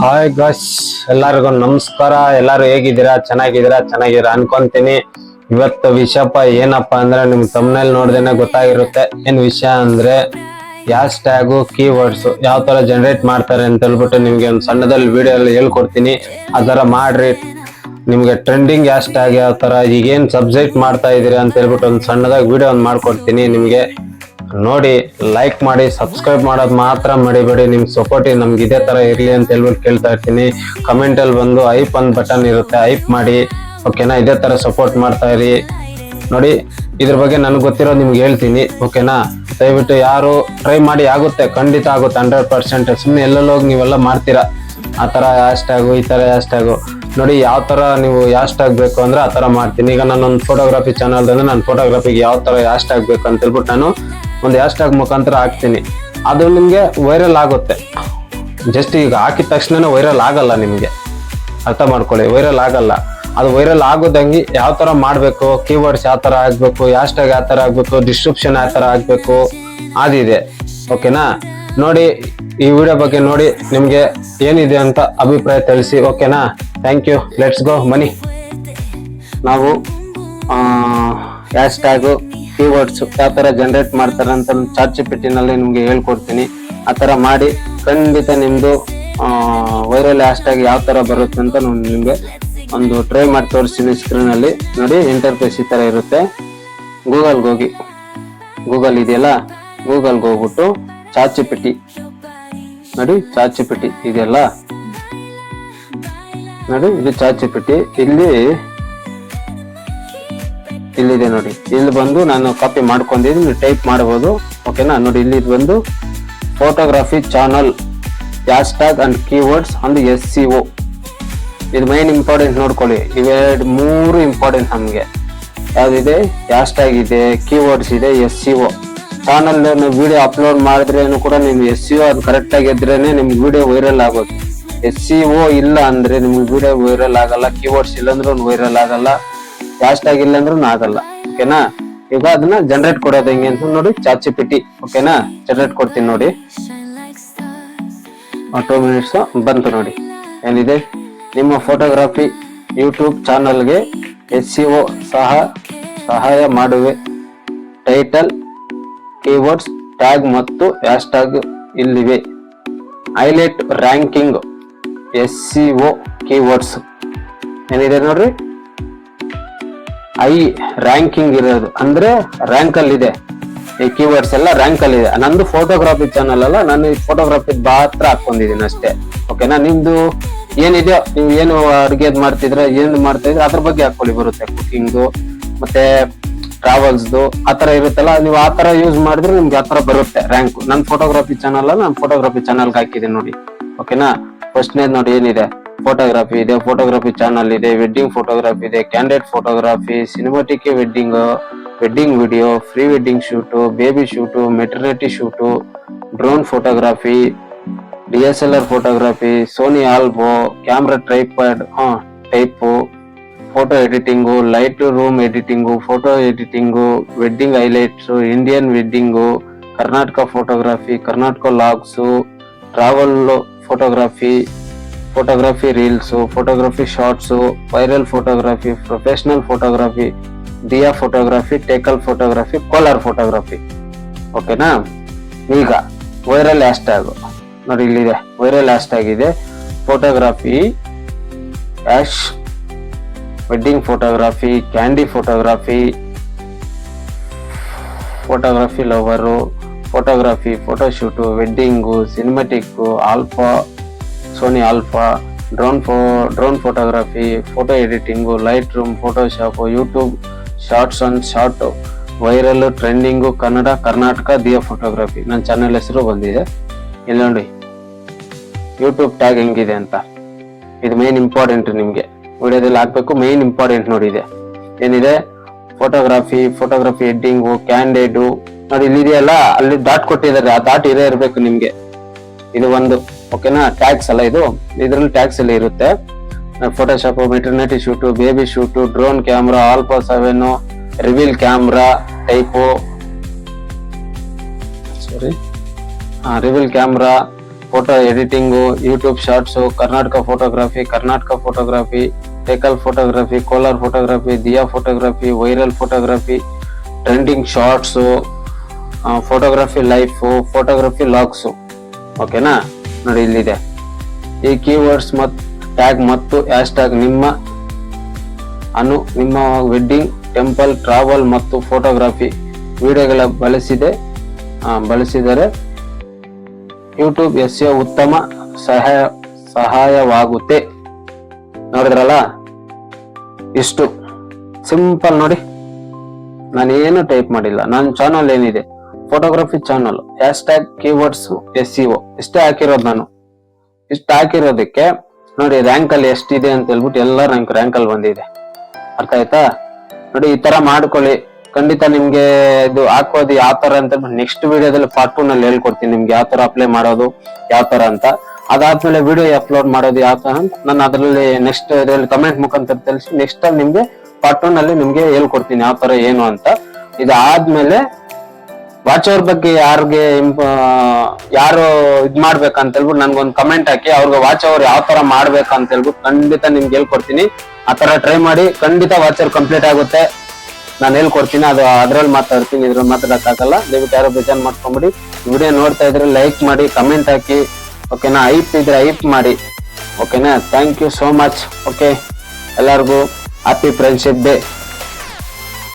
Hi ಗಸ್, ಎಲ್ಲರಿಗೂ ನಮಸ್ಕಾರ. ಎಲ್ಲರೂ ಹೇಗಿದ್ದೀರಾ? ಚೆನ್ನಾಗಿದ್ದೀರಾ ಅನ್ಕೊಂತೀನಿ. ಇವತ್ತು ವಿಷಯಪ್ಪ ಏನಪ್ಪಾ ಅಂದ್ರೆ ನಿಮ್ಗೆ ತಮ್ಮನೇಲಿ ನೋಡ್ದೇನೆ ಗೊತ್ತಾಗಿರುತ್ತೆ. ಏನ್ ವಿಷಯ ಅಂದ್ರೆ ಹ್ಯಾಶ್ ಟ್ಯಾಗು ಕೀವರ್ಡ್ಸ್ ಯಾವ ತರ ಜನರೇಟ್ ಮಾಡ್ತಾರೆ ಅಂತ ಹೇಳ್ಬಿಟ್ಟು ನಿಮ್ಗೆ ಒಂದು ಸಣ್ಣದಲ್ಲಿ ವಿಡಿಯೋ ಅಲ್ಲಿ ಹೇಳ್ಕೊಡ್ತೀನಿ. ಅದರ ಮಾಡ್ರಿ. ನಿಮ್ಗೆ ಟ್ರೆಂಡಿಂಗ್ ಹ್ಯಾಶ್ ಟ್ಯಾಗ್ ಯಾವ ತರ ಈಗೇನ್ ಸಬ್ಜೆಕ್ಟ್ ಮಾಡ್ತಾ ಇದೀರಿ ಅಂತ ಹೇಳ್ಬಿಟ್ಟು ಒಂದು ಸಣ್ಣದಾಗಿ ವಿಡಿಯೋ ಒಂದು ಮಾಡ್ಕೊಡ್ತೀನಿ. ನಿಮ್ಗೆ ನೋಡಿ, ಲೈಕ್ ಮಾಡಿ, ಸಬ್ಸ್ಕ್ರೈಬ್ ಮಾಡೋದು ಮಾತ್ರ ಮಡಿಬೇಡಿ. ನಿಮ್ಗೆ ಸಪೋರ್ಟ್ ನಮ್ಗೆ ಇದೇ ತರ ಇರ್ಲಿ ಅಂತ ಹೇಳ್ಬಿಟ್ಟು ಕೇಳ್ತಾ ಇರ್ತೀನಿ. ಕಮೆಂಟ್ ಅಲ್ಲಿ ಬಂದು ಐಪ್ ಒಂದು ಬಟನ್ ಇರುತ್ತೆ, ಐಪ್ ಮಾಡಿ. ಓಕೆನಾ? ಇದೇ ತರ ಸಪೋರ್ಟ್ ಮಾಡ್ತಾ ಇರಿ. ನೋಡಿ, ಇದ್ರ ಬಗ್ಗೆ ನನಗೆ ಗೊತ್ತಿರೋದು ನಿಮ್ಗೆ ಹೇಳ್ತೀನಿ. ಓಕೆನಾ? ದಯವಿಟ್ಟು ಯಾರು ಟ್ರೈ ಮಾಡಿ, ಆಗುತ್ತೆ, ಖಂಡಿತ ಆಗುತ್ತೆ, 100%. ಸುಮ್ಮನೆ ಎಲ್ಲೆಲ್ಲೋ ಹೋಗಿ ನೀವೆಲ್ಲ ಮಾಡ್ತೀರಾ ಆ ತರ ಹ್ಯಾಶ್ ಟ್ಯಾಗು, ಈ ತರ ಹ್ಯಾಶ್ ಟ್ಯಾಗು. ನೋಡಿ, ಯಾವ ತರ ನೀವು ಹ್ಯಾಶ್ ಟ್ಯಾಗ್ ಬೇಕು ಅಂದ್ರೆ ಆ ತರ ಮಾಡ್ತೀನಿ. ಈಗ ನಾನೊಂದು ಫೋಟೋಗ್ರಫಿ ಚಾನಲ್ ಅಂದ್ರೆ ನಾನು ಫೋಟೋಗ್ರಫಿಗೆ ಯಾವ ತರ ಹ್ಯಾಶ್ ಟ್ಯಾಗ್ ಬೇಕು ಅಂತ ಹೇಳ್ಬಿಟ್ಟು ನಾನು ಒಂದು ಹ್ಯಾಶ್ ಟ್ಯಾಗ್ ಮುಖಾಂತರ ಹಾಕ್ತೀನಿ. ಅದು ನಿಮ್ಗೆ ವೈರಲ್ ಆಗುತ್ತೆ. ಜಸ್ಟ್ ಈಗ ಹಾಕಿದ ತಕ್ಷಣ ವೈರಲ್ ಆಗಲ್ಲ. ನಿಮ್ಗೆ ಅರ್ಥ ಮಾಡ್ಕೊಳ್ಳಿ, ವೈರಲ್ ಆಗಲ್ಲ. ಅದು ವೈರಲ್ ಆಗೋದಂಗೆ ಯಾವ ತರ ಮಾಡ್ಬೇಕು, ಕೀವರ್ಡ್ಸ್ ಯಾವ ತರ ಆಗ್ಬೇಕು, ಹ್ಯಾಶ್ ಟ್ಯಾಗ್ ಯಾವ ತರ ಆಗ್ಬೇಕು, ಡಿಸ್ಕ್ರಿಪ್ಷನ್ ಯಾವ ತರ ಆಗ್ಬೇಕು, ಅದಿದೆ. ಓಕೆನಾ? ನೋಡಿ, ಈ ವಿಡಿಯೋ ಬಗ್ಗೆ ನೋಡಿ ನಿಮ್ಗೆ ಏನಿದೆ ಅಂತ ಅಭಿಪ್ರಾಯ ತಿಳಿಸಿ. ಓಕೆನಾ? Thank you. ಲೆಟ್ಸ್ ಗೋ ಮನಿ. ನಾವು ಹ್ಯಾಶ್ ಟ್ಯಾಗು ಕೀವರ್ಡ್ಸ್ ಯಾವ ತರ ಜನರೇಟ್ ಮಾಡ್ತಾರೆ ಅಂತ ಚಾಟ್ ಜಿಪಿಟಿ ನಲ್ಲಿ ನಿಮ್ಗೆ ಹೇಳ್ಕೊಡ್ತೀನಿ. ಆ ತರ ಮಾಡಿ ಖಂಡಿತ ನಿಮ್ದು ವೈರಲ್ ಹ್ಯಾಶ್ ಟ್ಯಾಗ್ ಯಾವ ತರ ಬರುತ್ತೆ ಅಂತ ನಿಮ್ಗೆ ಒಂದು ಟ್ರೈ ಮಾಡಿ ತೋರಿಸ್ತೀನಿ. ಸ್ಕ್ರೀನ್ ಅಲ್ಲಿ ನೋಡಿ, ಇಂಟರ್ಫೇಸ್ ಈ ತರ ಇರುತ್ತೆ. ಗೂಗಲ್ಗೆ ಹೋಗಿ, ಗೂಗಲ್ ಇದೆಯಲ್ಲ, ಗೂಗಲ್ಗೆ ಹೋಗ್ಬಿಟ್ಟು ಚಾಟ್ ಜಿಪಿಟಿ ನೋಡಿ, ಚಾಟ್ ಜಿಪಿಟಿ ಇದೆಯಲ್ಲ ನೋಡಿ, ಇದು ಚಾಟ್ ಜಿಪಿಟಿ. ಇಲ್ಲಿದೆ ನೋಡಿ. ಇಲ್ಲಿ ಬಂದು ನಾನು ಕಾಪಿ ಮಾಡ್ಕೊಂಡಿದ್ದೀನಿ, ಟೈಪ್ ಮಾಡಬಹುದು. ಓಕೆನಾ? ನೋಡಿ, ಇಲ್ಲಿ ಬಂದು photography channel hash tag and keywords and SEO. ಇದು ಮೈನ್ ಇಂಪಾರ್ಟೆಂಟ್ ನೋಡ್ಕೊಳ್ಳಿ. ಇವೆರಡು ಮೂರು ಇಂಪಾರ್ಟೆಂಟ್ ನಮ್ಗೆ. ಯಾವ್ದಿದೆ? ಹ್ಯಾಶ್ ಟ್ಯಾಗ್ ಇದೆ, ಕೀವರ್ಡ್ಸ್ ಇದೆ, SEO. ಚಾನಲ್ ವಿಡಿಯೋ ಅಪ್ಲೋಡ್ ಮಾಡಿದ್ರೇನು ಕೂಡ ನಿಮ್ SEO ಅದು ಕರೆಕ್ಟ್ ಆಗಿ ಇದ್ರೇನೆ ನಿಮ್ಗೆ ವಿಡಿಯೋ ವೈರಲ್ ಆಗೋದು. SEO ಇಲ್ಲ ಅಂದ್ರೆ ನಿಮ್ಗೆ ವಿಡಿಯೋ ವೈರಲ್ ಆಗಲ್ಲ. ಕೀವರ್ಡ್ಸ್ ಇಲ್ಲ ಅಂದ್ರೂ ವೈರಲ್ ಆಗಲ್ಲ. ಹ್ಯಾಶ್ ಟ್ಯಾಗ್ ಇಲ್ಲ ಅಂದ್ರೂ ಆಗಲ್ಲ. ಓಕೆನಾ? ಈಗ ಅದನ್ನ ಜನರೇಟ್ ಕೊಡೋದು ಹೆಂಗೆ ಅಂತ ನೋಡಿ, ಚಾಟ್ ಜಿಪಿಟಿ. ಓಕೆನಾ? ಜನರೇಟ್ ಕೊಡ್ತೀನಿ ನೋಡಿ. 2 ಮಿನಿಟ್ಸ್ ಬಂತು ನೋಡಿ. ಏನಿದೆ? ನಿಮ್ಮ ಫೋಟೋಗ್ರಫಿ ಯೂಟ್ಯೂಬ್ ಚಾನಲ್ಗೆ SEO ಸಹಾಯ ಮಾಡುವೆ. ಟೈಟಲ್, ಕೀವರ್ಡ್ಸ್, ಟ್ಯಾಗ್ ಮತ್ತು ಹ್ಯಾಶ್ ಟ್ಯಾಗ್ ಇಲ್ಲಿವೆ. ಹೈಲೈಟ್ ರ್ಯಾಂಕಿಂಗ್ SEO ಕೀವರ್ಡ್ಸ್ ಏನಿದೆ ನೋಡ್ರಿ. ರ್ಯಾಂಕಿಂಗ್ ಇರೋದು ಅಂದ್ರೆ ರ್ಯಾಂಕ್ ಅಲ್ಲಿ ಇದೆ. ಈ ಕೀವರ್ಡ್ಸ್ ಎಲ್ಲ ರ್ಯಾಂಕ್ ಅಲ್ಲಿ ಇದೆ. ನಂದು ಫೋಟೋಗ್ರಫಿ ಚಾನಲ್ ಅಲ್ಲ, ನಾನು ಫೋಟೋಗ್ರಫಿ ಮಾತ್ರ ಹಾಕೊಂಡಿದ್ದೀನಿ ಅಷ್ಟೇ. ಓಕೆನಾ? ನಿಮ್ದು ಏನಿದೆ, ನೀವು ಏನು ಅಡುಗೆ ಮಾಡ್ತಿದ್ರೆ, ಏನು ಮಾಡ್ತಾ ಇದ್ರೆ ಅದ್ರ ಬಗ್ಗೆ ಹಾಕೊಳ್ಳಿ, ಬರುತ್ತೆ. ಕುಕಿಂಗ್ ಮತ್ತೆ ಟ್ರಾವೆಲ್ಸ್ದು ಆ ತರ ಇರುತ್ತಲ್ಲ, ನೀವು ಆ ತರ ಯೂಸ್ ಮಾಡಿದ್ರೆ ನಿಮ್ಗೆ ಆ ತರ ಬರುತ್ತೆ ರ್ಯಾಂಕ್. ನನ್ನ ಫೋಟೋಗ್ರಫಿ ಚಾನಲ್ ನಾನು ಫೋಟೋಗ್ರಫಿ ಚಾನಲ್ಗೆ ಹಾಕಿದ್ದೀನಿ ನೋಡಿ. ಓಕೆನಾ? ಫಸ್ಟ್ನೇದು ನೋಡಿ, ಏನಿದೆ? ಫೋಟೋಗ್ರಫಿ ಇದೆ, ಫೋಟೋಗ್ರಫಿ ಚಾನಲ್ ಇದೆ, ವೆಡ್ಡಿಂಗ್ ಫೋಟೋಗ್ರಫಿ ಇದೆ, candidate photography, cinematic wedding video, pre wedding shoot, baby shoot, maternity shoot, drone photography, DSLR photography, Sony alpha, camera tripod type, photo editing, Lightroom editing, photo editing, wedding highlights, Indian wedding, Karnataka photography, Karnataka logs, travel photography, photography reels, photography shorts, viral photography, professional photography, Diya photography, Tekal photography, Kolar photography. ಓಕೆನಾ? ಈಗ viral hashtag ನೋಡಿ, ಇಲ್ಲಿದೆ viral hashtag ಇದೆ. Photography ಹ್ಯಾಶ್ wedding photography, candid photography, photography lover, photography, photoshoot, wedding, cinematic, alpha, Sony alpha, drone photography, photo editing, Lightroom, Photoshop, YouTube shorts and short, viral, trending, Karnataka, Diya photography. ನನ್ನ channel ಹೆಸರು ಬಂದಿದೆ ಇಲ್ಲಿ ನೋಡಿ. YouTube tag ಹೆಂಗಿದೆ ಅಂತ, ಇದು main important ನಿಮ್ಗೆ ವಿಡಿಯೋದಲ್ಲಿ ಹಾಕ್ಬೇಕು. ಮೇನ್ ಇಂಪಾರ್ಟೆಂಟ್ ನೋಡಿ, ಇದೆ ಏನಿದೆ? ಫೋಟೋಗ್ರಫಿ ಹೆಡ್ಡಿಂಗು, ಕ್ಯಾಂಡಿಡೇಟು ನೋಡಿ, ಇಲ್ಲಿದೆಯಲ್ಲ, ಅಲ್ಲಿ ಡಾಟ್ ಕೊಟ್ಟಿದ್ದಾರೆ. ಆ ಡಾಟ್ ಇರಬೇಕು ನಿಮ್ಗೆ. ಇದು ಒಂದು. ಓಕೆನಾ? ಟ್ಯಾಗ್ಸ್ ಅಲ್ಲ ಇದು, ಇದ್ರಲ್ಲಿ ಟ್ಯಾಗ್ಸ್ ಎಲ್ಲ ಇರುತ್ತೆ. Photoshop, maternity shoot, baby shoot, drone camera, alpha 7, reveal camera type, reveal camera, photo editing, YouTube shorts, Karnataka photography, Tekal photography, Kolar photography, Diya photography, viral photography, trending shorts, photography life, photography logs. ಓಕೆನಾ? ನೋಡಿ ಇಲ್ಲಿದೆ. ಈ keywords ಮತ್ತು tag ಮತ್ತು hashtag ನಿಮ್ಮ wedding, temple, travel ಮತ್ತು photography ವಿಡಿಯೋಗಳ ಬಳಸಿದರೆ ಯೂಟ್ಯೂಬ್ SEO ಉತ್ತಮ ಸಹಾಯವಾಗುತ್ತೆ. ನೋಡಿದ್ರಲ್ಲ, ಇಷ್ಟು ಸಿಂಪಲ್. ನೋಡಿ, ನಾನು ಏನು ಟೈಪ್ ಮಾಡಿಲ್ಲ. ನನ್ನ ಚಾನಲ್ ಏನಿದೆ, photography channel, hash tag, keywords, SEO ಇಷ್ಟೇ ಹಾಕಿರೋದು. ನಾನು ಇಷ್ಟು ಹಾಕಿರೋದಕ್ಕೆ ನೋಡಿ ರ್ಯಾಂಕ್ ಅಲ್ಲಿ ಎಷ್ಟಿದೆ ಅಂತ ಹೇಳ್ಬಿಟ್ಟು ಎಲ್ಲ ರ್ಯಾಂಕ್ ಅಲ್ಲಿ ಬಂದಿದೆ. ಅರ್ಥ ಆಯ್ತಾ? ನೋಡಿ, ಈ ತರ ಮಾಡ್ಕೊಳ್ಳಿ. ಖಂಡಿತ ನಿಮ್ಗೆ ಇದು ಹಾಕೋದು ಯಾವ ತರ ಅಂತ ನೆಕ್ಸ್ಟ್ ವಿಡಿಯೋದಲ್ಲಿ ಪಾರ್ಟ್ 2 ನಲ್ಲಿ ಹೇಳ್ಕೊಡ್ತೀನಿ. ನಿಮ್ಗೆ ಯಾವ ತರ ಅಪ್ಲೈ ಮಾಡೋದು, ಯಾವ ತರ ಅಂತ. ಅದಾದ್ಮೇಲೆ ವಿಡಿಯೋ ಅಪ್ಲೋಡ್ ಮಾಡೋದು ಯಾವ ತರ ಅಂತ ನಾನು ಅದರಲ್ಲಿ ನೆಕ್ಸ್ಟ್ ಕಮೆಂಟ್ ಮುಖಾಂತರ ತಿಳಿಸಿ ನೆಕ್ಸ್ಟ್ ಅಲ್ಲಿ ನಿಮ್ಗೆ ಪಾರ್ಟ್ 2 ನಲ್ಲಿ ನಿಮ್ಗೆ ಹೇಳ್ಕೊಡ್ತೀನಿ ಯಾವ ತರ ಏನು ಅಂತ. ಇದಾದ್ಮೇಲೆ ವಾಚ್ ಅವರ್ ಬಗ್ಗೆ ಯಾರು ಇದ್ ಮಾಡ್ಬೇಕಂತ ಹೇಳ್ಬಿಟ್ಟು ನನ್ಗೊಂದು ಕಮೆಂಟ್ ಹಾಕಿ, ಅವ್ರಿಗೆ ವಾಚ್ ಅವರ್ ಯಾವ ತರ ಮಾಡ್ಬೇಕಂತ ಹೇಳ್ಬಿಟ್ಟು ಖಂಡಿತ ನಿಮ್ಗೆ ಹೇಳ್ಕೊಡ್ತೀನಿ. ಆ ತರ ಟ್ರೈ ಮಾಡಿ, ಖಂಡಿತ ವಾಚ್ ಅವರ್ ಕಂಪ್ಲೀಟ್ ಆಗುತ್ತೆ. ನಾನು ಹೇಳ್ಕೊಡ್ತೀನಿ. ಅದು ಅದ್ರಲ್ಲಿ ಮಾತಾಡ್ತೀನಿ, ಇದ್ರಲ್ಲಿ ಮಾತಾಡಕ್ಕಾಗಲ್ಲ. ದಯವಿಟ್ಟು ಯಾರು ಬೇಜಾರು ಮಾಡ್ಕೊಂಬಿಡಿ. ವಿಡಿಯೋ ನೋಡ್ತಾ ಇದ್ರೆ ಲೈಕ್ ಮಾಡಿ, ಕಮೆಂಟ್ ಹಾಕಿ. ಓಕೆನಾ? ಐಪ್ ಇದ್ರೆ ಐಪ್ ಮಾಡಿ. ಓಕೆನಾ? Thank you so much. Okay, ಎಲ್ಲರಿಗೂ ಹ್ಯಾಪಿ ಫ್ರೆಂಡ್ಶಿಪ್ ಡೇ.